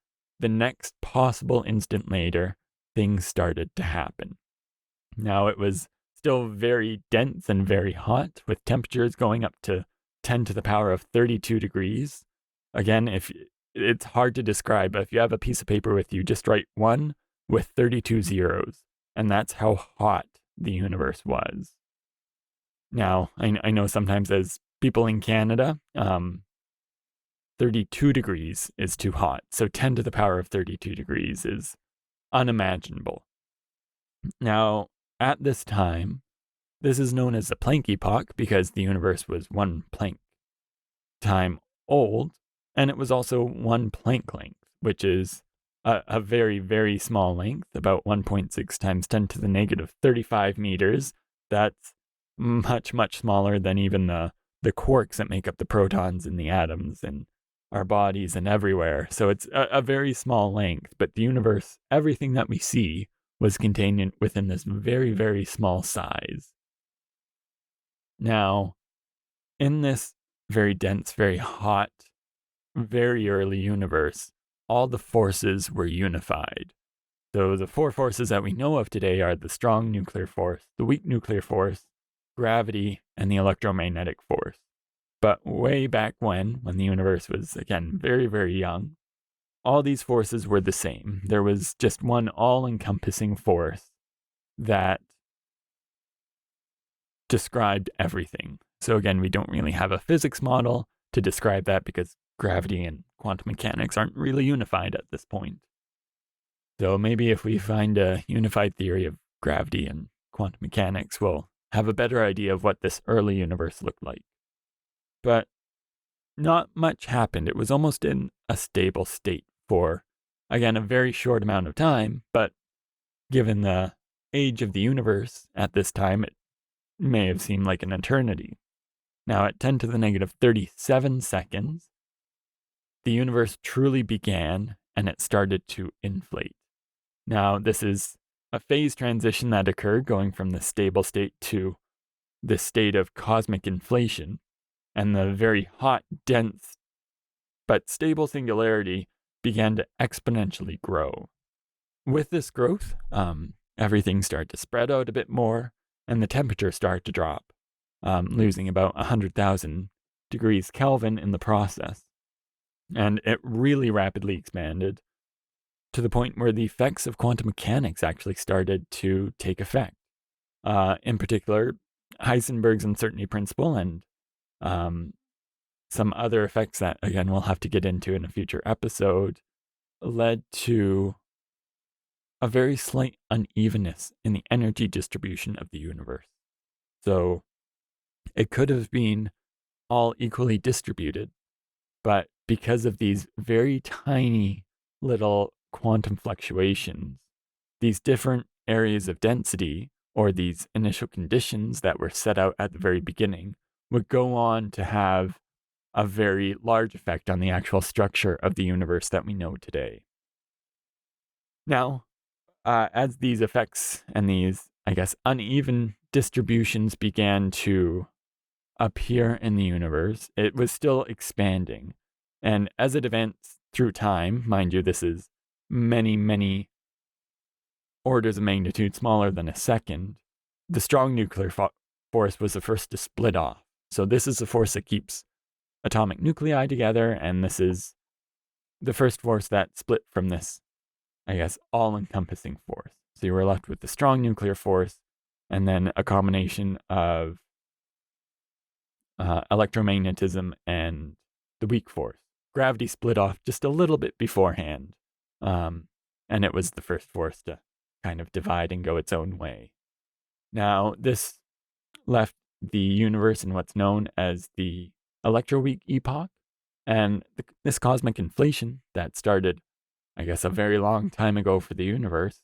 the next possible instant later, things started to happen. Now, it was still very dense and very hot, with temperatures going up to 10 to the power of 32 degrees. Again, if it's hard to describe, but if you have a piece of paper with you, just write 1 with 32 zeros, and that's how hot the universe was. Now, I know sometimes as people in Canada, 32 degrees is too hot, so 10 to the power of 32 degrees is unimaginable. Now, at this time, this is known as the Planck epoch because the universe was 1 Planck time old, and it was also 1 Planck length, which is a very, very small length, about 1.6 times 10 to the negative 35 meters. That's much, much smaller than even the quarks that make up the protons in the atoms in our bodies and everywhere. So it's a very small length, but the universe, everything that we see, was contained within this very, very small size. Now, in this very dense, very hot, very early universe, all the forces were unified. So the 4 forces that we know of today are the strong nuclear force, the weak nuclear force, gravity, and the electromagnetic force. But way back when the universe was, again, very, very young, all these forces were the same. There was just one all-encompassing force that described everything. So again, we don't really have a physics model to describe that because gravity and quantum mechanics aren't really unified at this point. So maybe if we find a unified theory of gravity and quantum mechanics, we'll have a better idea of what this early universe looked like. But not much happened. It was almost in a stable state for, again, a very short amount of time, but given the age of the universe at this time, it may have seemed like an eternity. Now, at 10 to the negative 37 seconds, the universe truly began and it started to inflate. Now, this is a phase transition that occurred going from the stable state to the state of cosmic inflation, and the very hot, dense, but stable singularity began to exponentially grow. With this growth, everything started to spread out a bit more, and the temperature started to drop, losing about 100,000 degrees Kelvin in the process. And it really rapidly expanded to the point where the effects of quantum mechanics actually started to take effect. In particular, Heisenberg's uncertainty principle and some other effects that, again, we'll have to get into in a future episode, led to a very slight unevenness in the energy distribution of the universe. So it could have been all equally distributed, but because of these very tiny little quantum fluctuations, these different areas of density, or these initial conditions that were set out at the very beginning, would go on to have a very large effect on the actual structure of the universe that we know today. Now, as these effects and these, I guess, uneven distributions began to appear in the universe, it was still expanding. And as it advanced through time, mind you, this is many, many orders of magnitude smaller than a second, the strong nuclear force was the first to split off. So this is the force that keeps atomic nuclei together, and this is the first force that split from this, I guess, all-encompassing force. So you were left with the strong nuclear force, and then a combination of electromagnetism and the weak force. Gravity split off just a little bit beforehand, and it was the first force to kind of divide and go its own way. Now, this left the universe in what's known as the electroweak epoch, and this cosmic inflation that started, I guess, a very long time ago for the universe,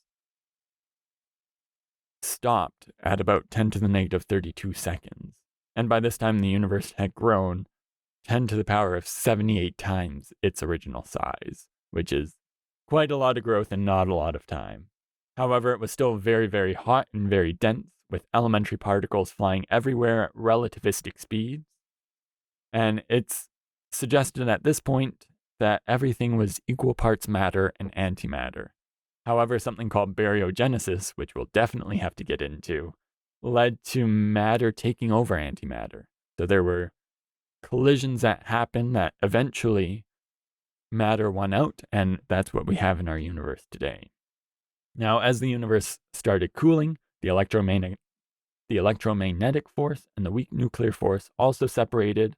stopped at about 10 to the negative 32 seconds. And by this time, the universe had grown 10 to the power of 78 times its original size, which is quite a lot of growth in not a lot of time. However, it was still very, very hot and very dense, with elementary particles flying everywhere at relativistic speeds. And it's suggested at this point that everything was equal parts matter and antimatter. However, something called baryogenesis, which we'll definitely have to get into, led to matter taking over antimatter. So there were collisions that happened that eventually matter won out, and that's what we have in our universe today. Now, as the universe started cooling, the electromagnetic force and the weak nuclear force also separated,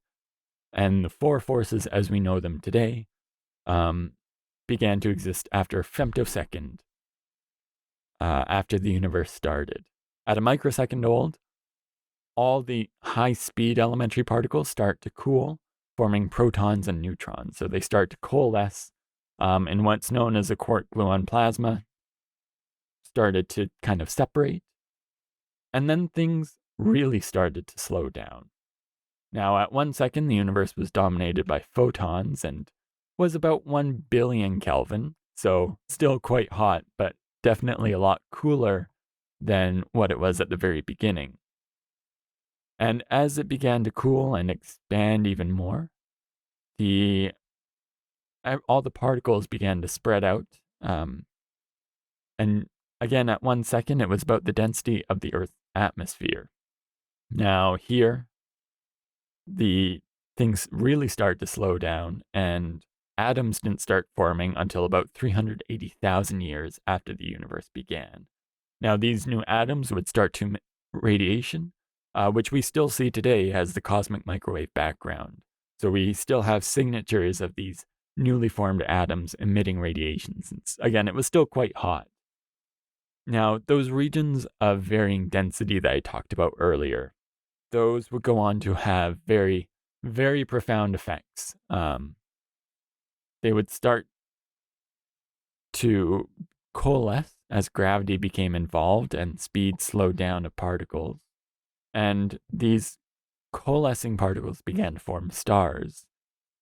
and the four forces as we know them today began to exist after a femtosecond after the universe started. At a microsecond old, all the high-speed elementary particles start to cool, forming protons and neutrons. So they start to coalesce in what's known as a quark-gluon plasma, started to kind of separate, and then things really started to slow down. Now, at 1 second, the universe was dominated by photons and was about 1 billion Kelvin, so still quite hot, but definitely a lot cooler than what it was at the very beginning. And as it began to cool and expand even more, all the particles began to spread out. And again, at 1 second, it was about the density of the Earth's atmosphere. Now here, the things really started to slow down, and atoms didn't start forming until about 380,000 years after the universe began. Now, these new atoms would start to emit radiation, which we still see today as the cosmic microwave background. So we still have signatures of these newly formed atoms emitting radiations. Again, it was still quite hot. Now, those regions of varying density that I talked about earlier, those would go on to have very, very profound effects. They would start to coalesce as gravity became involved and speed slowed down of particles. And these coalescing particles began to form stars.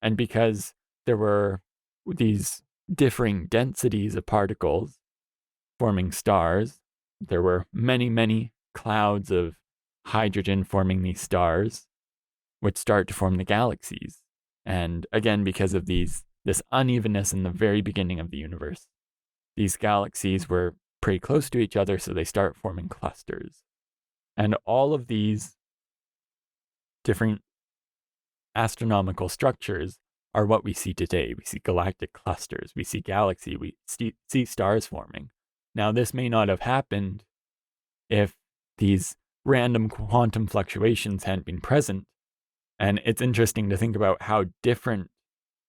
And because there were these differing densities of particles forming stars, there were many, many clouds of hydrogen forming these stars, which start to form the galaxies. And again, because of this unevenness in the very beginning of the universe, these galaxies were pretty close to each other, so they start forming clusters. And all of these different astronomical structures are what we see today. We see galactic clusters, we see galaxy, we see stars forming. Now, this may not have happened if these random quantum fluctuations hadn't been present. And it's interesting to think about how different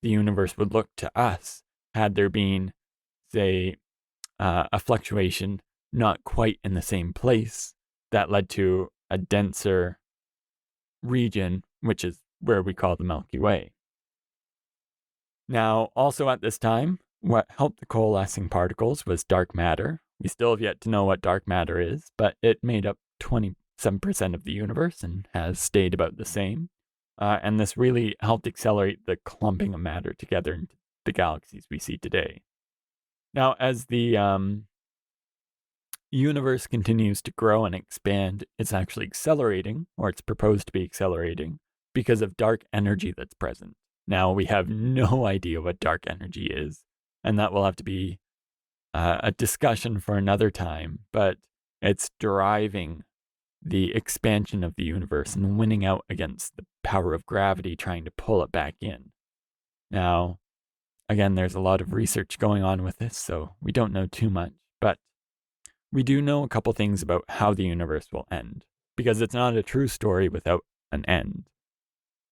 the universe would look to us had there been, say, a fluctuation not quite in the same place that led to a denser region, which is where we call the Milky Way. Now, also at this time, what helped the coalescing particles was dark matter. We still have yet to know what dark matter is, but it made up 27% of the universe and has stayed about the same. And this really helped accelerate the clumping of matter together into the galaxies we see today. Now, as the universe continues to grow and expand, it's actually accelerating, or it's proposed to be accelerating, because of dark energy that's present. Now, we have no idea what dark energy is, and that will have to be a discussion for another time, but it's driving the expansion of the universe and winning out against the power of gravity, trying to pull it back in. Now, again, there's a lot of research going on with this, so we don't know too much, but we do know a couple things about how the universe will end, because it's not a true story without an end.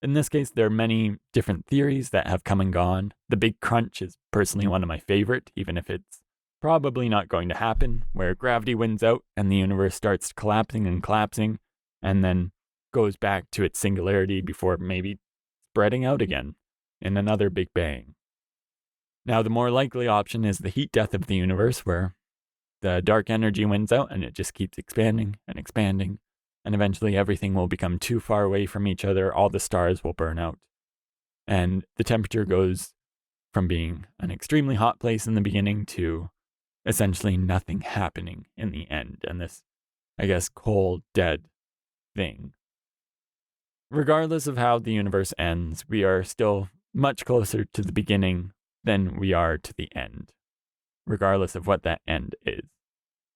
In this case, there are many different theories that have come and gone. The Big Crunch is personally one of my favorite, even if it's probably not going to happen, where gravity wins out and the universe starts collapsing and collapsing, and then goes back to its singularity before maybe spreading out again in another Big Bang. Now, the more likely option is the heat death of the universe, where the dark energy wins out and it just keeps expanding and expanding, and eventually everything will become too far away from each other, all the stars will burn out, and the temperature goes from being an extremely hot place in the beginning to essentially nothing happening in the end, and this, I guess, cold, dead thing. Regardless of how the universe ends, we are still much closer to the beginning than we are to the end, regardless of what that end is.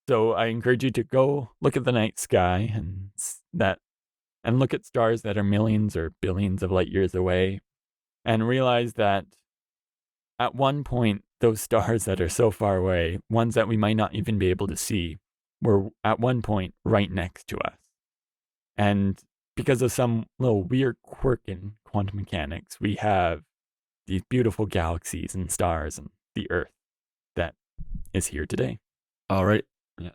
So I encourage you to go look at the night sky and look at stars that are millions or billions of light years away, and realize that at one point, those stars that are so far away, ones that we might not even be able to see, were at one point right next to us. And because of some little weird quirk in quantum mechanics, we have these beautiful galaxies and stars and the Earth that is here today. All right. Yeah.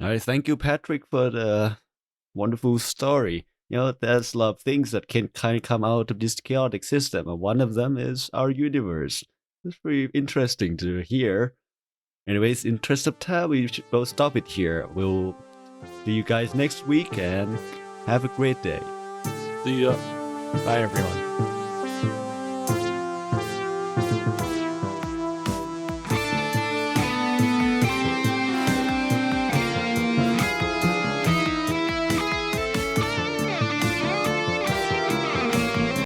All right. Thank you, Patrick, for the wonderful story. There's a lot of things that can kind of come out of this chaotic system, and one of them is our universe. It's pretty interesting to hear. Anyways, in interest of time, we'll stop it here. We'll see you guys next week, and have a great day. See ya. Bye, everyone.